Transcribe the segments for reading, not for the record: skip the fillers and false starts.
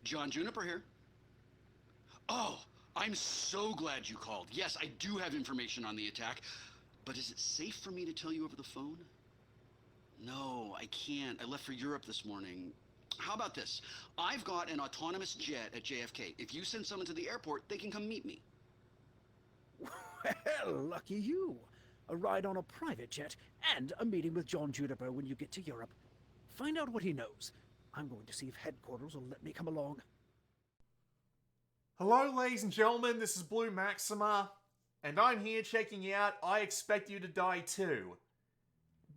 John Juniper here. Oh, I'm so glad you called. Yes, I do have information on the attack, but is it safe for me to tell you over the phone? No, I can't. I left for Europe this morning. How about this? I've got an autonomous jet at JFK. If you send someone to the airport, they can come meet me. Well, lucky you. A ride on a private jet and a meeting with John Juniper when you get to Europe. Find out what he knows. I'm going to see if headquarters will let me come along. Hello, ladies and gentlemen, this is Blue Maxima, and I'm here checking out I Expect You to Die 2.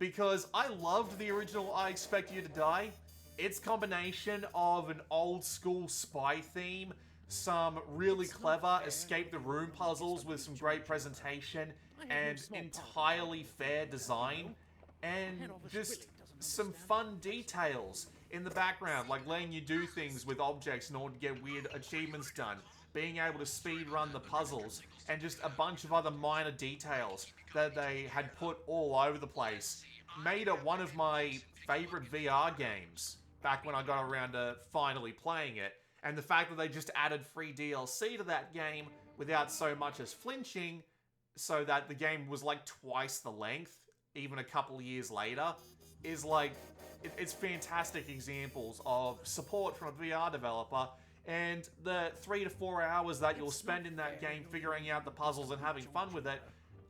Because I loved the original I Expect You to Die. Its combination of an old school spy theme, some really clever escape the room puzzles with some great presentation, and entirely fair design, and just some fun details in the background, like letting you do things with objects in order to get weird achievements done, being able to speed run the puzzles, and just a bunch of other minor details that they had put all over the place, made it one of my favorite VR games back when I got around to finally playing it. And the fact that they just added free DLC to that game without so much as flinching, so that the game was like twice the length, even a couple of years later, is like, it's fantastic examples of support from a VR developer, and the 3 to 4 hours that you'll spend in that game figuring out the puzzles and having fun with it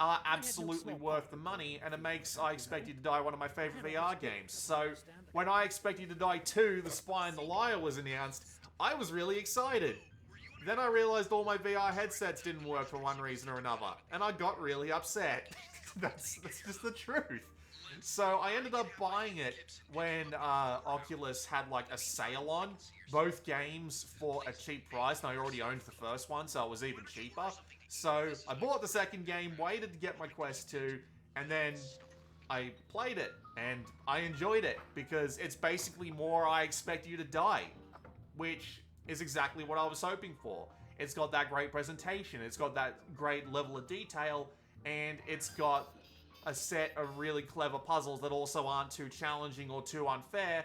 are absolutely worth the money, and it makes I Expect You to Die one of my favorite VR games. So, when I Expect You to Die 2, The Spy and the Liar was announced, I was really excited. Then I realized all my VR headsets didn't work for one reason or another, and I got really upset. That's just the truth. So I ended up buying it when Oculus had like a sale on both games for a cheap price, and I already owned the first one, so it was even cheaper. So I bought the second game, waited to get my Quest 2, and then I played it, and I enjoyed it, because it's basically more I Expect You to Die, which is exactly what I was hoping for. It's got that great presentation, it's got that great level of detail, and it's got a set of really clever puzzles that also aren't too challenging or too unfair.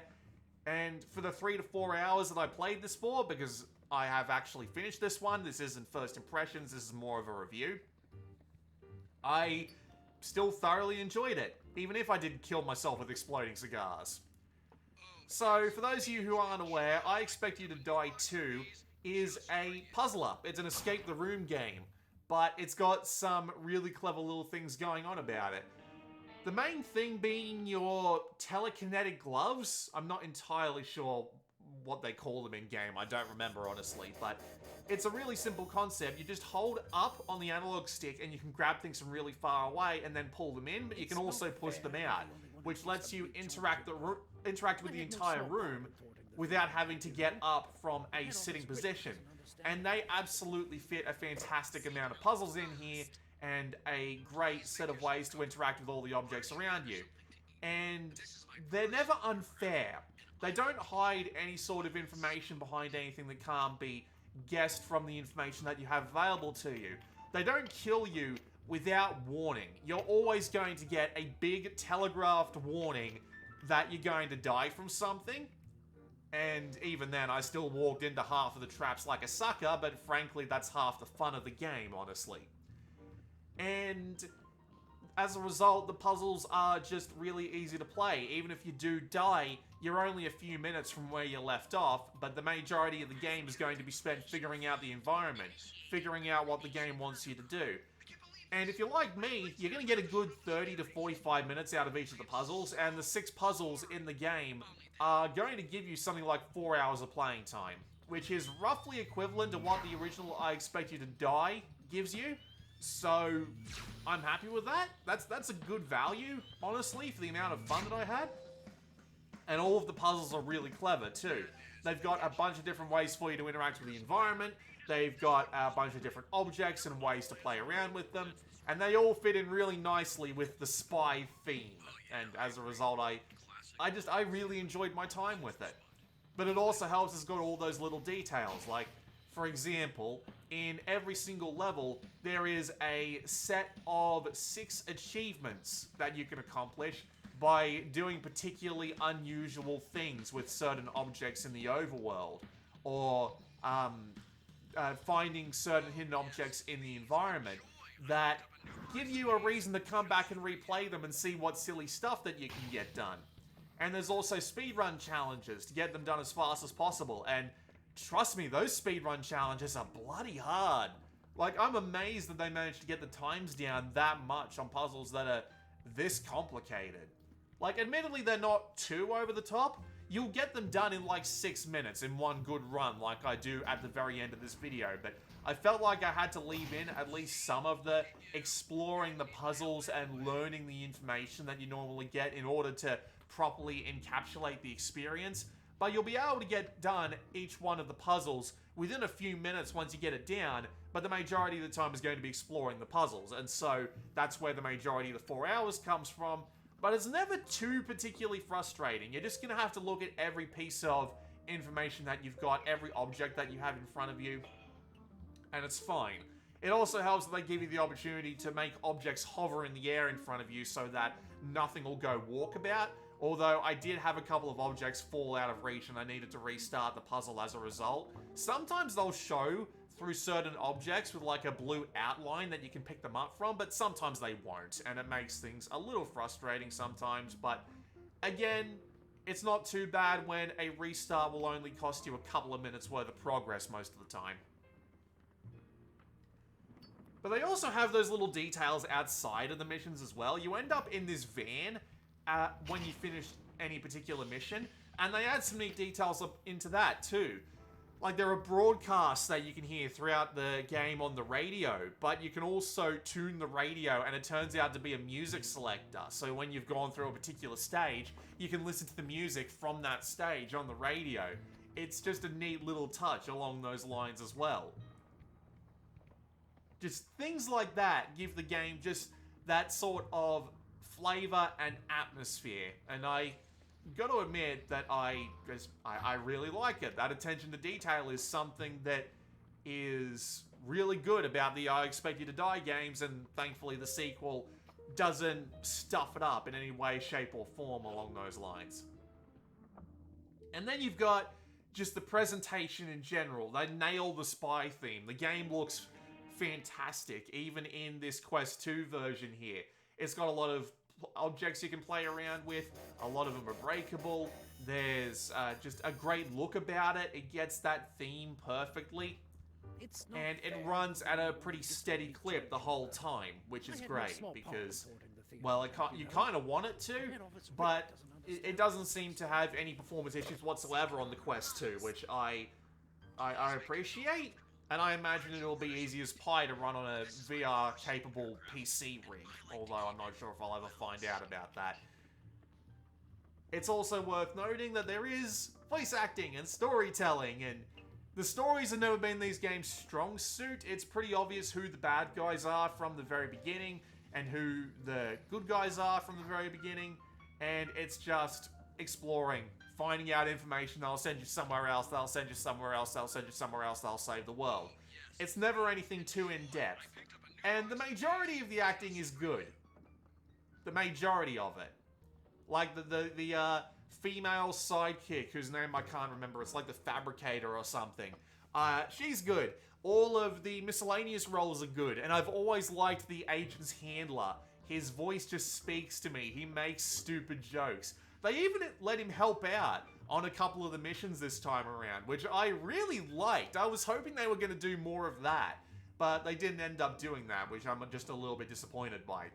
And for the 3 to 4 hours that I played this for, because I have actually finished this one, this isn't first impressions, this is more of a review, I still thoroughly enjoyed it, even if I did kill myself with exploding cigars. So, for those of you who aren't aware, I Expect You to Die 2 is a puzzler. It's an escape the room game, but it's got some really clever little things going on about it. The main thing being your telekinetic gloves. I'm not entirely sure what they call them in-game, I don't remember honestly, but it's a really simple concept. You just hold up on the analog stick and you can grab things from really far away and then pull them in, but you can also push them out, which lets you interact with the entire room without having to get up from a sitting position. And they absolutely fit a fantastic amount of puzzles in here, and a great set of ways to interact with all the objects around you. And they're never unfair. They don't hide any sort of information behind anything that can't be guessed from the information that you have available to you. They don't kill you without warning. You're always going to get a big telegraphed warning that you're going to die from something. And even then, I still walked into half of the traps like a sucker, but frankly, that's half the fun of the game, honestly. And as a result, the puzzles are just really easy to play. Even if you do die, you're only a few minutes from where you left off, but the majority of the game is going to be spent figuring out the environment, figuring out what the game wants you to do. And if you're like me, you're going to get a good 30 to 45 minutes out of each of the puzzles, and the 6 puzzles in the game are going to give you something like 4 hours of playing time, which is roughly equivalent to what the original I Expect You to Die gives you. So, I'm happy with that. That's a good value, honestly, for the amount of fun that I had. And all of the puzzles are really clever, too. They've got a bunch of different ways for you to interact with the environment. They've got a bunch of different objects and ways to play around with them. And they all fit in really nicely with the spy theme. And as a result, I really enjoyed my time with it. But it also helps it's got all those little details, like, for example, in every single level, there is a set of 6 achievements that you can accomplish by doing particularly unusual things with certain objects in the overworld. or finding certain hidden objects in the environment that give you a reason to come back and replay them and see what silly stuff that you can get done. And there's also speedrun challenges to get them done as fast as possible. And trust me, those speedrun challenges are bloody hard. Like, I'm amazed that they managed to get the times down that much on puzzles that are this complicated. Like, admittedly, they're not too over the top. You'll get them done in like 6 minutes in one good run, like I do at the very end of this video. But I felt like I had to leave in at least some of the exploring the puzzles and learning the information that you normally get in order to properly encapsulate the experience. But you'll be able to get done each one of the puzzles within a few minutes once you get it down, but the majority of the time is going to be exploring the puzzles, and so that's where the majority of the 4 hours comes from. But it's never too particularly frustrating. You're just going to have to look at every piece of information that you've got, every object that you have in front of you, and it's fine. It also helps that they give you the opportunity to make objects hover in the air in front of you so that nothing will go walkabout. Although I did have a couple of objects fall out of reach and I needed to restart the puzzle as a result. Sometimes they'll show through certain objects with like a blue outline that you can pick them up from, but sometimes they won't, and it makes things a little frustrating sometimes. But again, it's not too bad when a restart will only cost you a couple of minutes worth of progress most of the time. But they also have those little details outside of the missions as well. You end up in this van when you finish any particular mission, and they add some neat details up into that too. Like, there are broadcasts that you can hear throughout the game on the radio, but you can also tune the radio and it turns out to be a music selector. So when you've gone through a particular stage, you can listen to the music from that stage on the radio. It's just a neat little touch along those lines as well. Just things like that give the game just that sort of flavor and atmosphere, and I got to admit that I really like it. That attention to detail is something that is really good about the I Expect You to Die games, and thankfully the sequel doesn't stuff it up in any way, shape, or form along those lines. And then you've got just the presentation in general. They nail the spy theme. The game looks fantastic, even in this Quest 2 version here. It's got a lot of objects you can play around with. A lot of them are breakable. There's just a great look about it. It gets that theme perfectly. And it runs at a pretty steady clip the whole time, which is great because, well, you kind of want it to, but it doesn't seem to have any performance issues whatsoever on the Quest 2, which I appreciate. And I imagine it'll be easy as pie to run on a VR-capable PC rig, although I'm not sure if I'll ever find out about that. It's also worth noting that there is voice acting and storytelling, and the stories have never been these games' strong suit. It's pretty obvious who the bad guys are from the very beginning, and who the good guys are from the very beginning, and it's just exploring, finding out information. They'll send you somewhere else, they'll send you somewhere else, they'll send you somewhere else, they'll save the world. It's never anything too in-depth. And the majority of the acting is good. The majority of it. Like the female sidekick, whose name I can't remember, it's like the Fabricator or something. She's good. All of the miscellaneous roles are good, and I've always liked the agent's handler. His voice just speaks to me. He makes stupid jokes. They even let him help out on a couple of the missions this time around, which I really liked. I was hoping they were going to do more of that, but they didn't end up doing that, which I'm just a little bit disappointed by.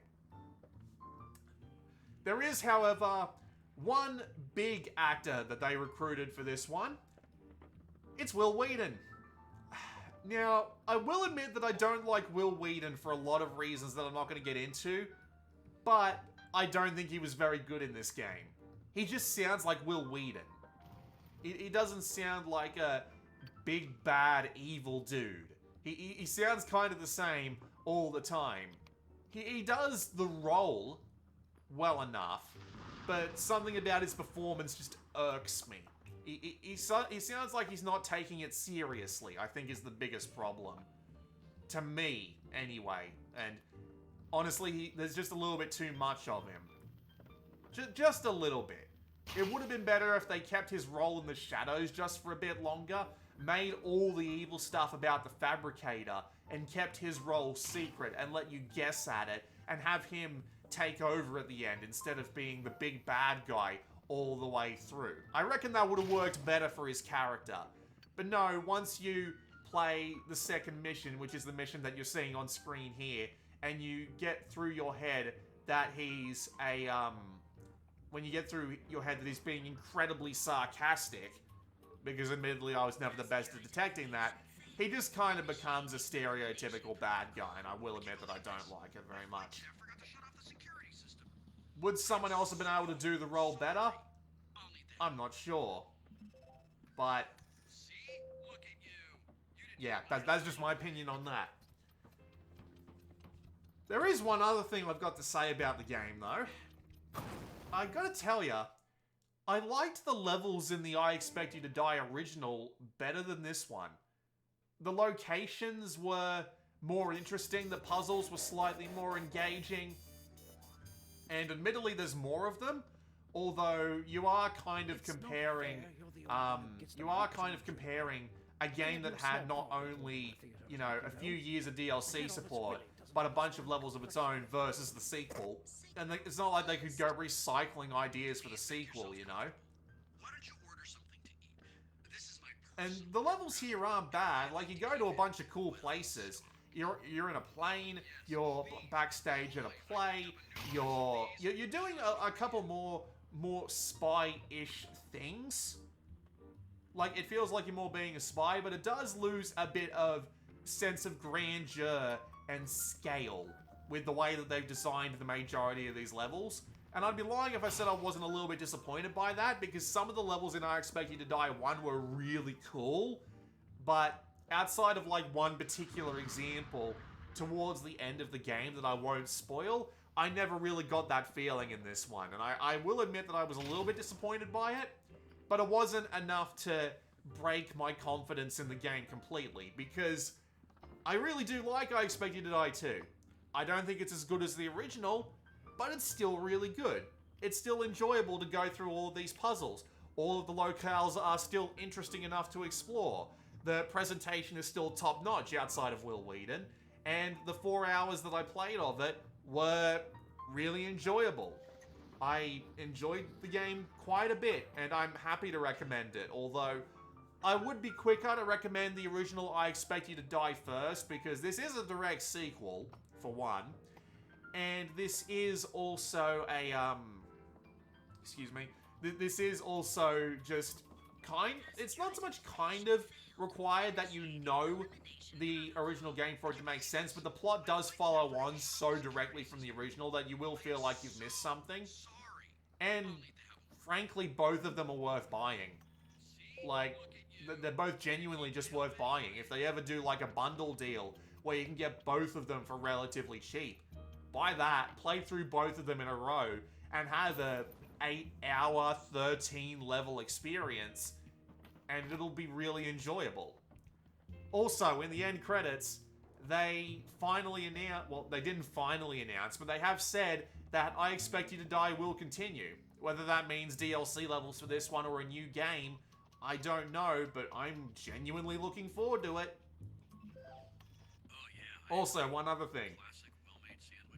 There is, however, one big actor that they recruited for this one. It's Will Whedon. Now, I will admit that I don't like Will Whedon for a lot of reasons that I'm not going to get into, but I don't think he was very good in this game. He just sounds like Will Whedon. He doesn't sound like a big, bad, evil dude. He sounds kind of the same all the time. He does the role well enough, but something about his performance just irks me. He sounds like he's not taking it seriously, I think is the biggest problem. To me, anyway. And honestly, there's just a little bit too much of him. Just a little bit. It would have been better if they kept his role in the shadows just for a bit longer. made all the evil stuff about the Fabricator and kept his role secret and let you guess at it and have him take over at the end instead of being the big bad guy all the way through. I reckon that would have worked better for his character. But no, once you play the second mission, which is the mission that you're seeing on screen here, and you get through your head that he's when you get through your head that he's being incredibly sarcastic, because admittedly I was never the best at detecting that, he just kind of becomes a stereotypical bad guy, and I will admit that I don't like it very much. Would someone else have been able to do the role better? I'm not sure. But yeah, that's just my opinion on that. There is one other thing I've got to say about the game, though. I gotta tell ya, I liked the levels in the I Expect You to Die original better than this one. The locations were more interesting, the puzzles were slightly more engaging, and admittedly there's more of them, although you are kind of comparing, a game that had not only, you know, a few years of DLC support, but a bunch of levels of its own versus the sequel. And it's not like they could go recycling ideas for the sequel, you know? And the levels here aren't bad. Like, you go to a bunch of cool places. You're in a plane, you're backstage at a play, you're doing a couple more spy-ish things. Like, it feels like you're more being a spy, but it does lose a bit of sense of grandeur and scale with the way that they've designed the majority of these levels. And I'd be lying if I said I wasn't a little bit disappointed by that, because some of the levels in I Expect You to Die 1 were really cool, but outside of like one particular example towards the end of the game that I won't spoil, I never really got that feeling in this one. And I will admit that I was a little bit disappointed by it, but it wasn't enough to break my confidence in the game completely, because I really do like I Expect You to Die 2. I don't think it's as good as the original, but it's still really good. It's still enjoyable to go through all of these puzzles. All of the locales are still interesting enough to explore. The presentation is still top-notch outside of Whedon, and the 4 hours that I played of it were really enjoyable. I enjoyed the game quite a bit, and I'm happy to recommend it, although I would be quicker to recommend the original I Expect You to Die first, because this is a direct sequel, for one, and this is also a, this is also just it's not so much kind of required that you know the original game for it to make sense, but the plot does follow on so directly from the original that you will feel like you've missed something. And frankly, both of them are worth buying. Like, they're both genuinely just worth buying. If they ever do like a bundle deal where you can get both of them for relatively cheap, buy that, play through both of them in a row, and have a 8-hour, 13-level experience, and it'll be really enjoyable. Also, in the end credits, they finally announced, well, they didn't finally announce, but they have said that I Expect You to Die will continue. Whether that means DLC levels for this one or a new game, I don't know, but I'm genuinely looking forward to it. Also, one other thing.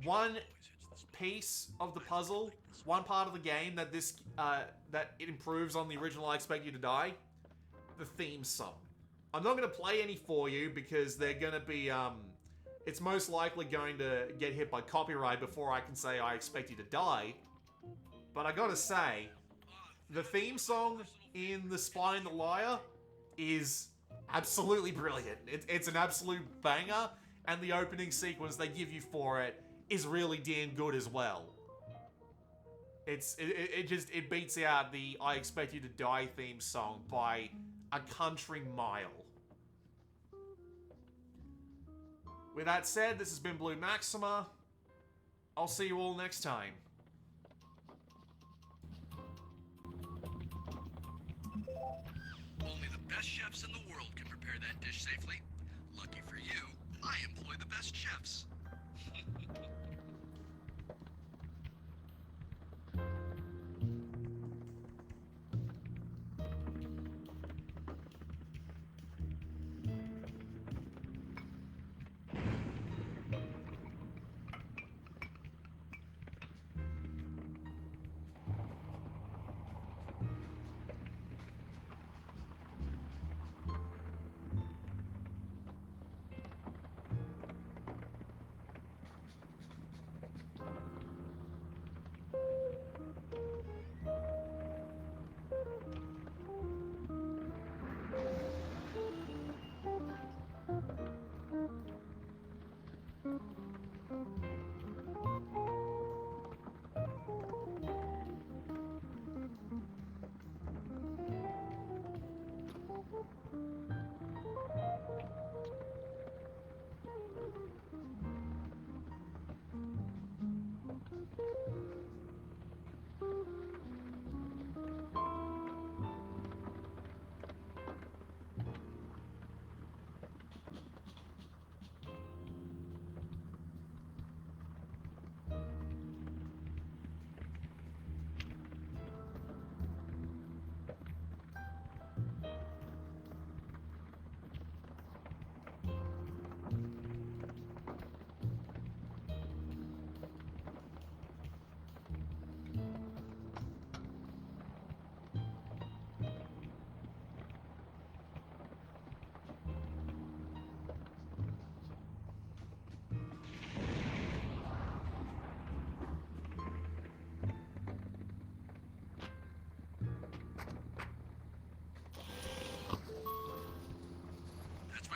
One piece of the puzzle, one part of the game that that it improves on the original I Expect You to Die, the theme song. I'm not going to play any for you because they're going to be, it's most likely going to get hit by copyright before I can say I Expect You to Die. But I gotta say, the theme song in The Spy and the Liar is absolutely brilliant. It's an absolute banger, and the opening sequence they give you for it is really damn good as well. It beats out the I Expect You to Die theme song by a country mile. With that said, this has been Blue Maxima. I'll see you all next time. Only the best chefs in the world can prepare that dish safely. Lucky for you, I employ the best chefs.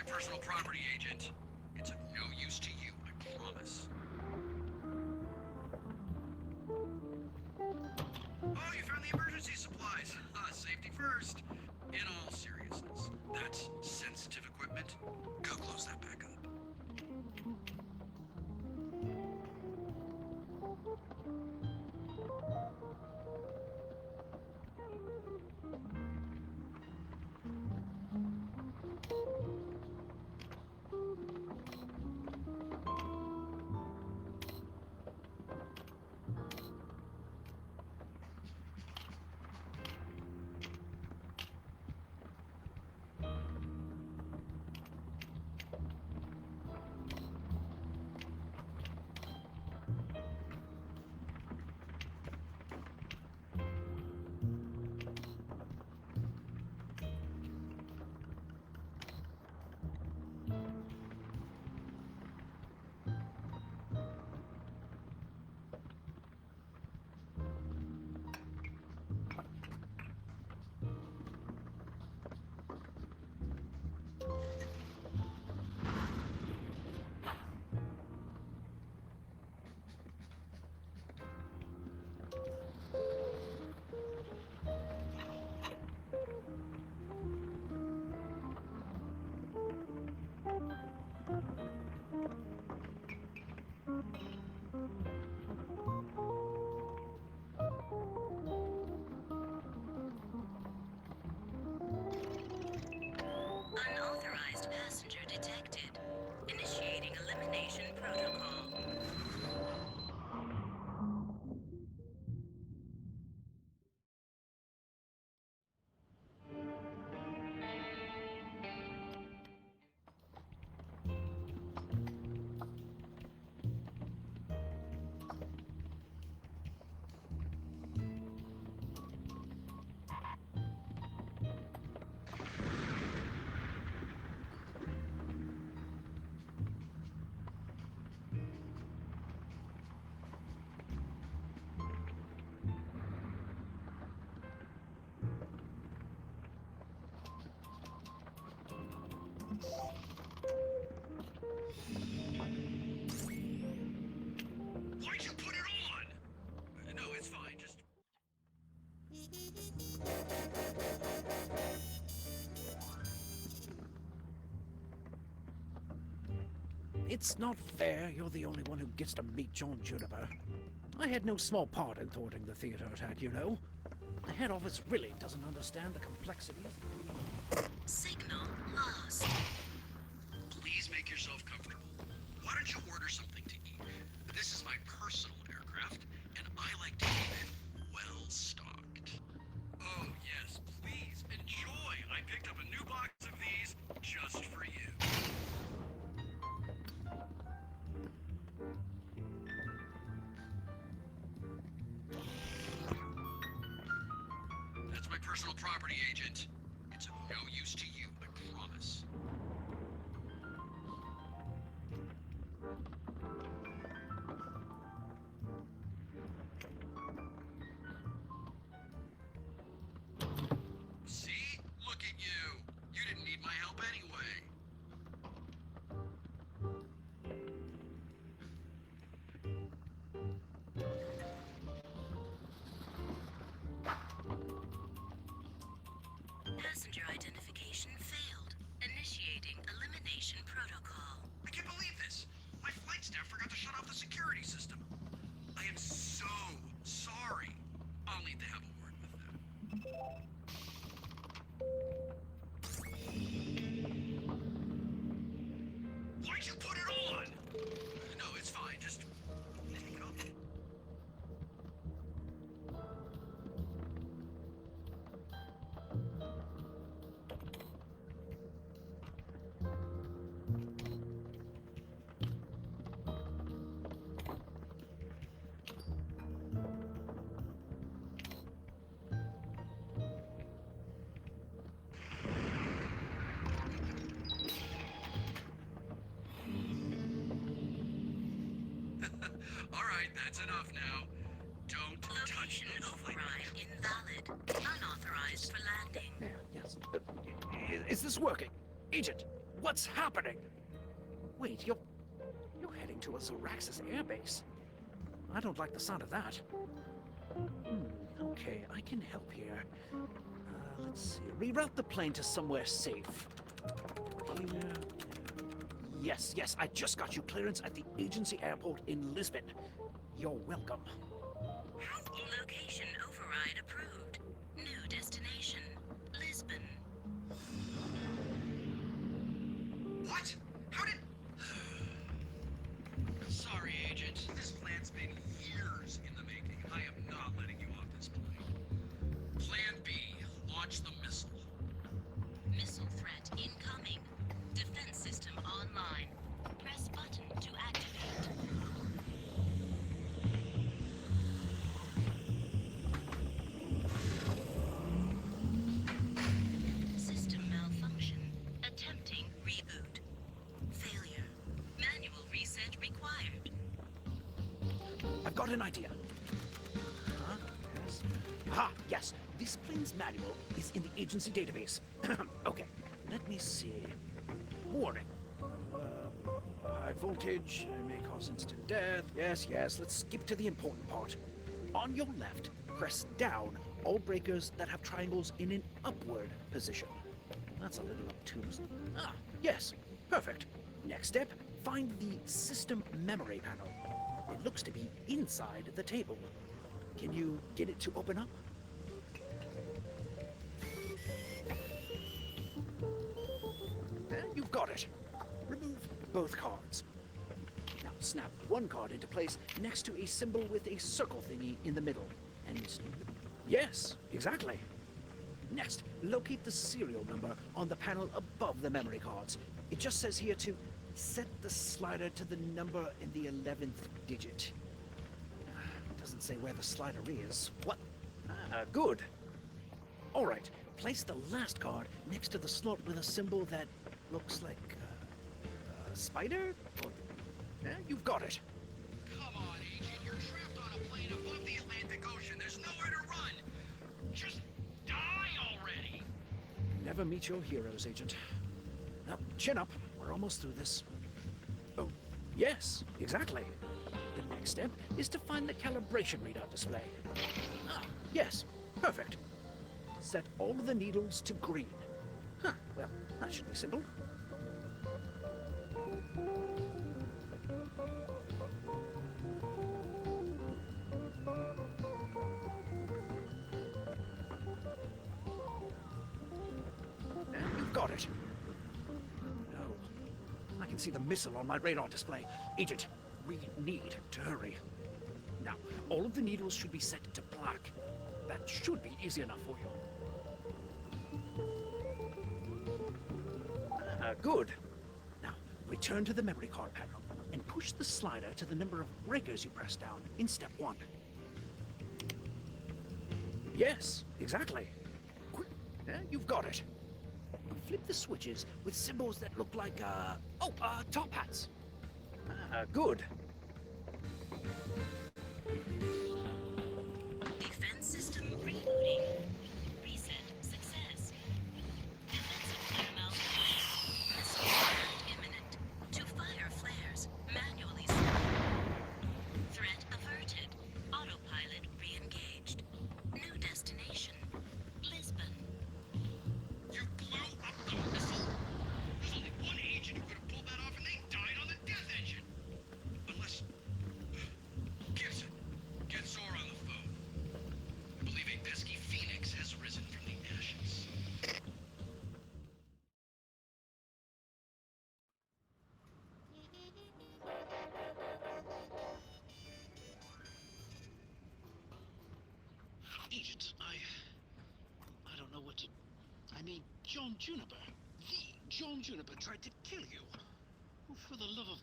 personal property, Agent. It's of no use to you, I promise. Oh, you found the emergency supplies. Safety first. In all seriousness, that's sensitive equipment. Go close that back up. Unauthorized passenger detected. Initiating elimination protocol. Why'd you put it on? No, it's fine. Just It's not fair you're the only one who gets to meet John Juniper. I had no small part in thwarting the theater attack, you know. The head office really doesn't understand the complexities. Signal lost. please make yourself comfortable. Why don't you order something to eat? This is my personal aircraft, and I like to keep it well stocked. Oh, yes, please enjoy. I picked up a new box of these just for you. That's my personal property, Agent. It's of no use to you, I promise. See? Look at you. You didn't need my help anyway. Passenger identification failed. Initiating elimination protocol. I can't believe this. My flight staff forgot to shut off the security system. I am so sorry. I'll need to have a word with them. Why'd you put it on? No, it's fine. Just take it off. All right, that's enough now. Don't touch Location the flight. override invalid. Unauthorized for landing. There, yes. Is this working? Agent, what's happening? Wait, you're heading to a Zoraxis airbase. I don't like the sound of that. Okay, I can help here. Let's see. Reroute the plane to somewhere safe. Here. Yes, I just got you clearance at the agency airport in Lisbon. You're welcome. Location override approved. New destination, Lisbon. What? How did... Sorry, Agent. This plan's been years in the making. I am not letting you off this plane. Plan B. Launch the missile. Missile threat incoming. Defense system online. Press button to activate. System malfunction. Attempting reboot. Failure. Manual reset required. I've got an idea. Huh? Yes. Ah, yes. This plane's manual is in the agency database. Okay, let me see. Warning. High voltage may cause instant death. Yes, let's skip to the important part. On your left, press down all breakers that have triangles in an upward position. That's a little obtuse. Ah, yes, perfect. Next step, find the system memory panel. It looks to be inside the table. Can you get it to open up? You've got it. Remove both cards. Now snap one card into place next to a symbol with a circle thingy in the middle. And yes, exactly. Next, locate the serial number on the panel above the memory cards. It just says here to set the slider to the number in the 11th digit. It doesn't say where the slider is. What? Good. All right, place the last card next to the slot with a symbol that looks like a spider? Or, you've got it. Come on, Agent. You're trapped on a plane above the Atlantic Ocean. There's nowhere to run. Just die already. Never meet your heroes, Agent. Now, chin up. We're almost through this. Oh, yes, exactly. The next step is to find the calibration readout display. Ah, yes, perfect. Set all of the needles to green. Huh, well, that should be simple. You've got it. No. I can see the missile on my radar display. Agent, we need to hurry. Now, all of the needles should be set to black. That should be easy enough for you. Good. Now, return to the memory card panel and push the slider to the number of breakers you pressed down in step 1. Yes, exactly. Quick, you've got it. Flip the switches with symbols that look like, top hats. Good. Defense system rebooting. Reset success. Defensive flare malfunction. Missile threat imminent. To fire flares. Manually set. Threat averted. Autopilot re-engaged. New destination. Lisbon. You blew up the missile? There's only one agent who could have pulled that off, and they died on the death engine. Unless... Gibson, get Zor on the phone. I believe a pesky phoenix has risen from the ashes. Agent, I don't know what to... I mean, John Juniper. The John Juniper tried to kill you. Oh, for the love of...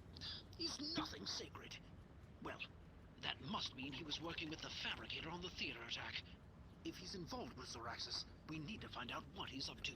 He's nothing sacred. Well, that must mean he was working with the Fabricator on the theater attack. If he's involved with Zoraxis, we need to find out what he's up to.